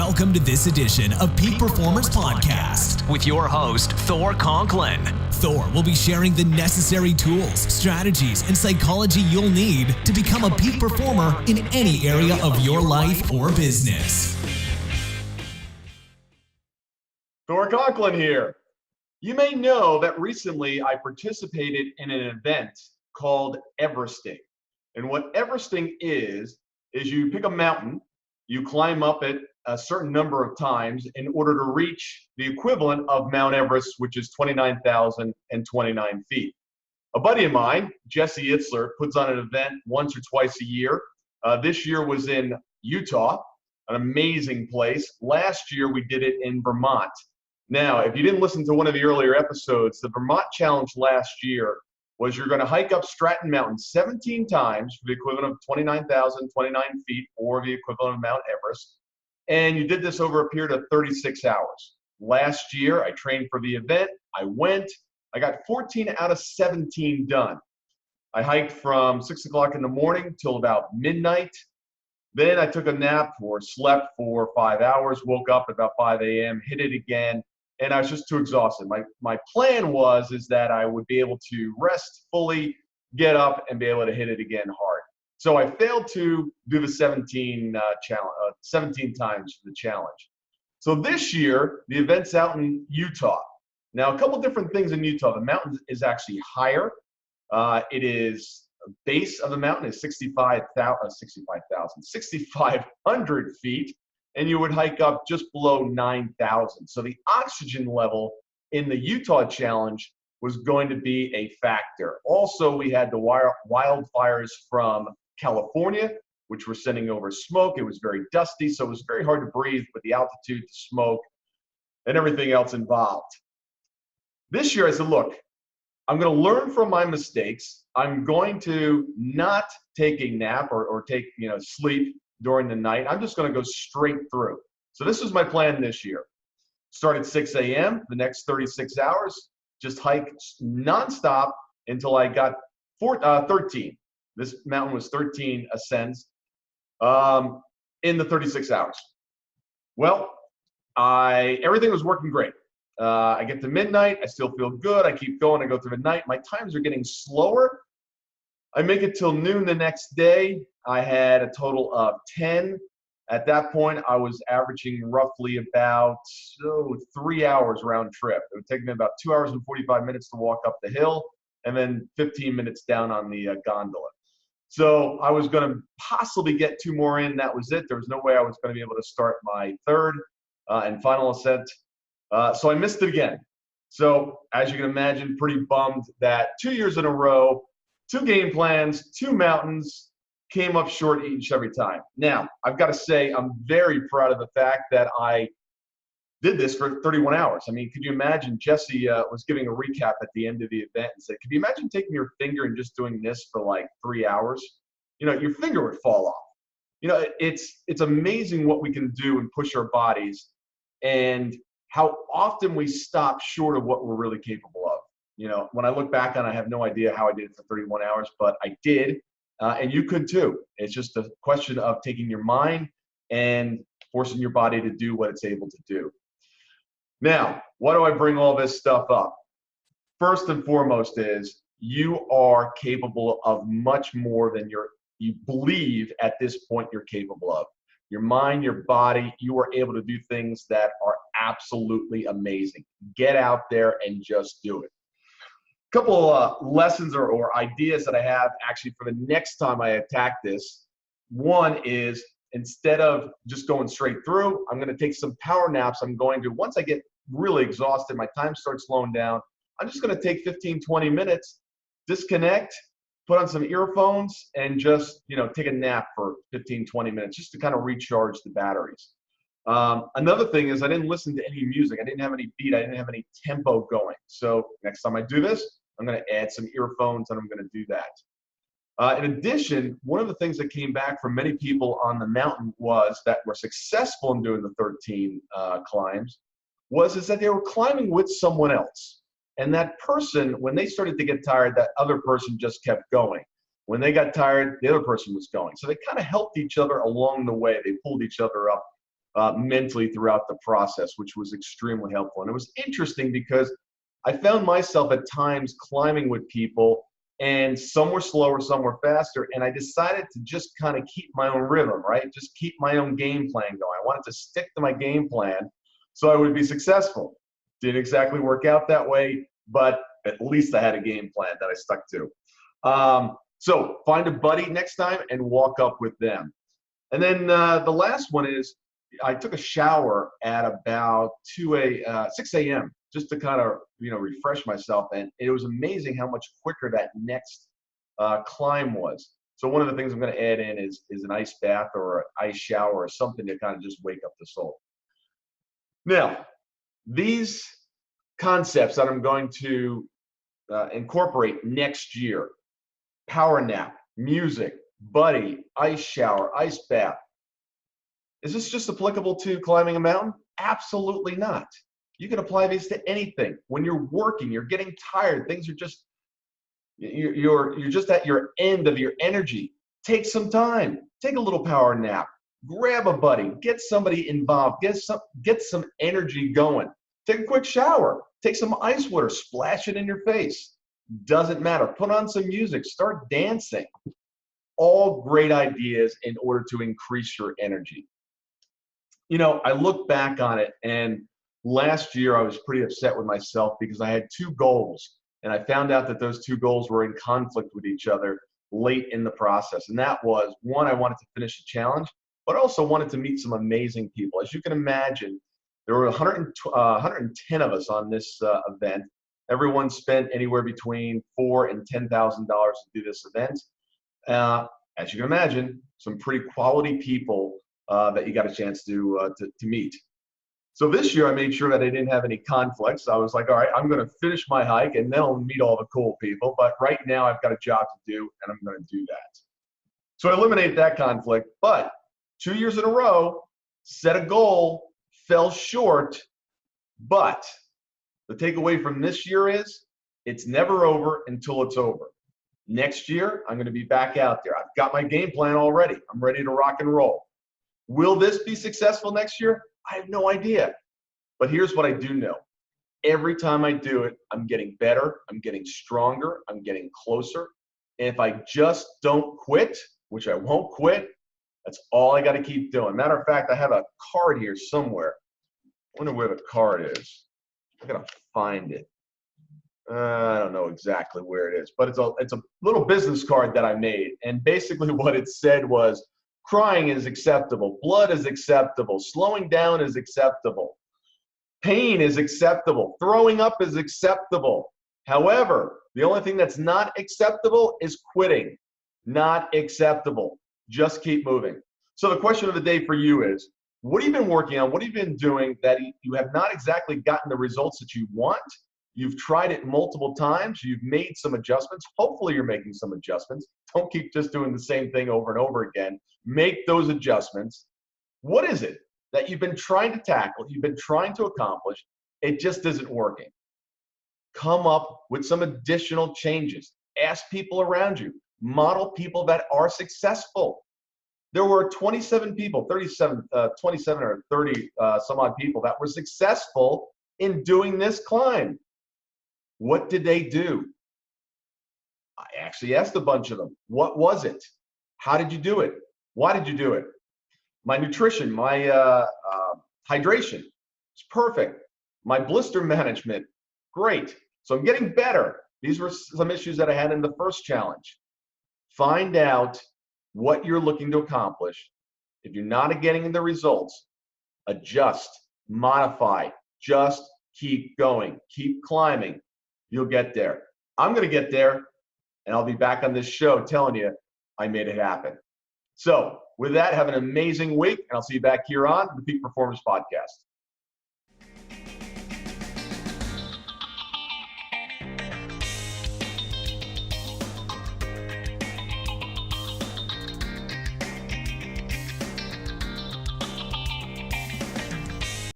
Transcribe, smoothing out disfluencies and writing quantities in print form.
Welcome to this edition of Peak Performers Podcast with your host, Thor Conklin. Thor will be sharing the necessary tools, strategies, and psychology you'll need to become a peak performer in any area of your life or business. Thor Conklin here. You may know that recently I participated in an event called Everesting. And what Everesting is you pick a mountain, you climb up it a certain number of times in order to reach the equivalent of Mount Everest, which is 29,029 feet. A buddy of mine, Jesse Itzler, puts on an event once or twice a year. This year was in Utah, an amazing place. Last year we did it in Vermont. Now, if you didn't listen to one of the earlier episodes, the Vermont challenge last year was you're going to hike up Stratton Mountain 17 times for the equivalent of 29,029 feet, or the equivalent of Mount Everest. And you did this over a period of 36 hours. Last year, I trained for the event. I went. I got 14 out of 17 done. I hiked from 6 o'clock in the morning till about midnight. Then I took a nap or slept for 5 hours, woke up at about 5 a.m., hit it again. And I was just too exhausted. My plan was that I would be able to rest fully, get up, and be able to hit it again hard. So I failed to do the 17 times for the challenge. So this year, the event's out in Utah. Now, a couple different things in Utah. The mountain is actually higher. It is, the base of the mountain is 6,500 feet. And you would hike up just below 9,000. So the oxygen level in the Utah challenge was going to be a factor. Also, we had the wildfires from California, which were sending over smoke. It was very dusty, so it was very hard to breathe with the altitude, the smoke, and everything else involved. This year, I said, look, I'm going to learn from my mistakes. I'm going to not take a nap or take sleep during the night. I'm just going to go straight through. So this is my plan this year. Start at 6 a.m. the next 36 hours, just hike nonstop until I got 13. This mountain was 13 ascents in the 36 hours. Well, everything was working great. I get to midnight. I still feel good. I keep going. I go through the night. My times are getting slower. I make it till noon the next day. I had a total of 10. At that point, I was averaging roughly about 3 hours round trip. It would take me about 2 hours and 45 minutes to walk up the hill, and then 15 minutes down on the gondola. So I was going to possibly get 2 more in. That was it. There was no way I was going to be able to start my third and final ascent. So I missed it again. So as you can imagine, pretty bummed that 2 years in a row, 2 game plans, 2 mountains, came up short each every time. Now, I've got to say, I'm very proud of the fact that I did this for 31 hours. I mean, could you imagine? Jesse was giving a recap at the end of the event and said, could you imagine taking your finger and just doing this for like 3 hours? Your finger would fall off. It's amazing what we can do and push our bodies, and how often we stop short of what we're really capable of. When I look back on it, I have no idea how I did it for 31 hours, but I did. And you could too. It's just a question of taking your mind and forcing your body to do what it's able to do. Now, why do I bring all this stuff up? First and foremost is you are capable of much more than you believe at this point you're capable of. Your mind, your body, you are able to do things that are absolutely amazing. Get out there and just do it. Couple lessons or ideas that I have actually for the next time I attack this. One is, instead of just going straight through, I'm going to take some power naps. Once I get really exhausted, my time starts slowing down, I'm just going to take 15, 20 minutes, disconnect, put on some earphones, and just take a nap for 15, 20 minutes just to kind of recharge the batteries. Another thing is I didn't listen to any music. I didn't have any beat. I didn't have any tempo going. So next time I do this, I'm going to add some earphones, and I'm going to do that. In addition, one of the things that came back from many people on the mountain that were successful in doing the 13 climbs is that they were climbing with someone else. And that person, when they started to get tired, that other person just kept going. When they got tired, the other person was going. So they kind of helped each other along the way. They pulled each other up mentally throughout the process, which was extremely helpful. And it was interesting because I found myself at times climbing with people, and some were slower, some were faster, and I decided to just kind of keep my own rhythm, right? Just keep my own game plan going. I wanted to stick to my game plan so I would be successful. Didn't exactly work out that way, but at least I had a game plan that I stuck to. So find a buddy next time and walk up with them. And then the last one is I took a shower at about 6 a.m. just to kind of refresh myself, and it was amazing how much quicker that next climb was. So one of the things I'm going to add in is an ice bath or an ice shower or something to kind of just wake up the soul. Now, these concepts that I'm going to incorporate next year: power nap, music, buddy, ice shower, ice bath. Is this just applicable to climbing a mountain? Absolutely not. You can apply these to anything. When you're working, you're getting tired, things are just, you're just at your end of your energy. Take some time, take a little power nap, grab a buddy, get somebody involved, get some energy going. Take a quick shower, take some ice water, splash it in your face. Doesn't matter. Put on some music, start dancing. All great ideas in order to increase your energy. I look back on it, and last year I was pretty upset with myself because I had two goals, and I found out that those two goals were in conflict with each other late in the process. And that was, one, I wanted to finish the challenge, but also wanted to meet some amazing people. As you can imagine, there were 110 of us on this event. Everyone spent anywhere between $4,000 and $10,000 to do this event. As you can imagine, some pretty quality people that you got a chance to meet. So this year I made sure that I didn't have any conflicts. I was like, all right, I'm going to finish my hike and then I'll meet all the cool people. But right now I've got a job to do and I'm going to do that. So I eliminated that conflict. But 2 years in a row, set a goal, fell short. But the takeaway from this year is it's never over until it's over. Next year, I'm going to be back out there. I've got my game plan already. I'm ready to rock and roll. Will this be successful next year? I have no idea. But here's what I do know. Every time I do it, I'm getting better. I'm getting stronger. I'm getting closer. And if I just don't quit, which I won't quit, that's all I got to keep doing. Matter of fact, I have a card here somewhere. I wonder where the card is. I got to find it. I don't know exactly where it is, but it's a little business card that I made. And basically what it said was, crying is acceptable. Blood is acceptable. Slowing down is acceptable. Pain is acceptable. Throwing up is acceptable. However, the only thing that's not acceptable is quitting. Not acceptable. Just keep moving. So the question of the day for you is, what have you been working on? What have you been doing that you have not exactly gotten the results that you want? You've tried it multiple times. You've made some adjustments. Hopefully you're making some adjustments. Don't keep just doing the same thing over and over again. Make those adjustments. What is it that you've been trying to tackle, you've been trying to accomplish? It just isn't working. Come up with some additional changes. Ask people around you. Model people that are successful. There were 27 people, 27 or 30 some odd people that were successful in doing this climb. What did they do? I actually asked a bunch of them. What was it? How did you do it? Why did you do it? My nutrition, my hydration is perfect. My blister management, great. So I'm getting better. These were some issues that I had in the first challenge. Find out what you're looking to accomplish. If you're not getting the results, adjust, modify, just keep going, keep climbing. You'll get there. I'm going to get there, and I'll be back on this show telling you I made it happen. So with that, have an amazing week, and I'll see you back here on the Peak Performance Podcast.